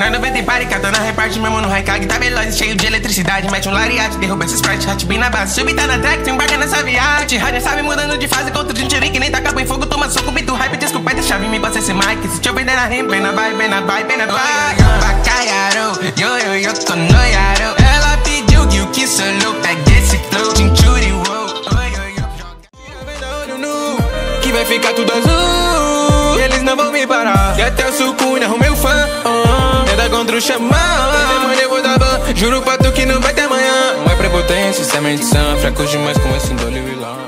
Nós 90 e pare, catando a reparte mesmo no Raikag. Tá veloz, cheio de eletricidade. Mete um lariate, derruba esse sprite, hot bem na base. Subi, tá na track, se embarca nessa viagem. Rádio sabe mudando de fase, contra de um tiro que nem taca em fogo. Toma soco, beat hype, desculpa, deixa vir me passa esse mic. Se te eu vender na rima, vem na vibe, vem na vibe, vem na vibe. Bacalharo, yo, tô noiaro. Ela pediu que o que sou louco, pegue esse flow, cinture, wow. Que vai ficar tudo azul, e eles não vão me parar. E até o sucune arrumei o fã, nada contra o xamã. Demônio eu vou dar ban, juro pra tu que não vai ter amanhã. Não é prepotência, isso é medição. Fracos demais com esse indole vilão.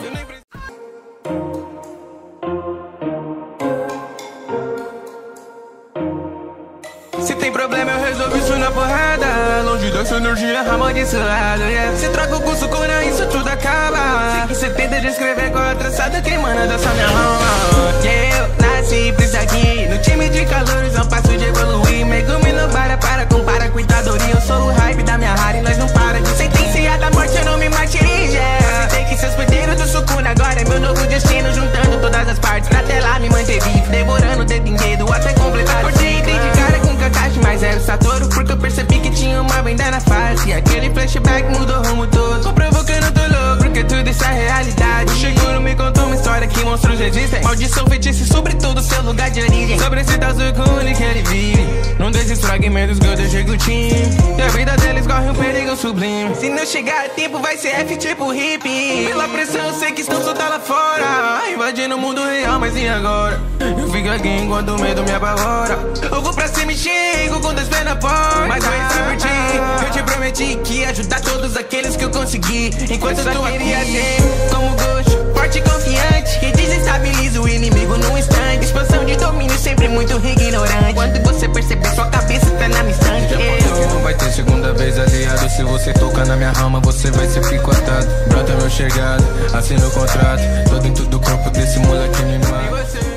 Se tem problema eu resolvo isso na porrada. Longe dessa energia amaldiçoada, yeah. Se troca o curso cura, isso tudo acaba. Sei que cê tenta descrever qual a traçada que emana dessa minha alma. Yeah, eu nasci pra isso aqui. No time de calores não passo de evoluir. Megumi não para, compara com Itadori. Eu sou o hype da minha área e nós não para de sentenciar da morte, eu não me martirize, yeah. Aceitei que seus poderes do Sukuna agora é meu novo destino. Juntando todas as partes pra até lá me manter vivo. Devorando o dedo em dedo até completar. Acordei de cara com Kakashi, mas era o Satoru, porque eu percebi que tinha uma venda na face. E aquele flashback mudou o rumo todo. Comprovou que eu não tô louco, porque tudo isso é realidade. O Shiguro me contou uma história que monstros existem. Maldição, feitiço, sobretudo seu lugar de origem. Sobre esse Tazukuni que ele vive num desses fragmentos que eu deixei glutine. E a vida deles corre um perigo sublime. Se não chegar a tempo vai ser F tipo hippie. Pela pressão eu sei que estão soltar lá fora, invadindo o mundo real, mas e agora? Eu fico aqui enquanto o medo me apavora. Eu vou pra cima e chego com 2 pés na porta. Mas vai ser por ti, eu te prometi que ia ajudar todos aqueles que eu consegui. Enquanto eu só queria ser como Ghost, forte e confiante, que desestabiliza o inimigo num instante. Expansão de domínio sempre muito ignorante. Quando você perceber sua cabeça tá na mistante. Não vai ter segunda vez, aliado. Se você tocar na minha rama, você vai ser picotado. Brota meu chegado, assina o contrato. Tô dentro do corpo desse moleque mimado.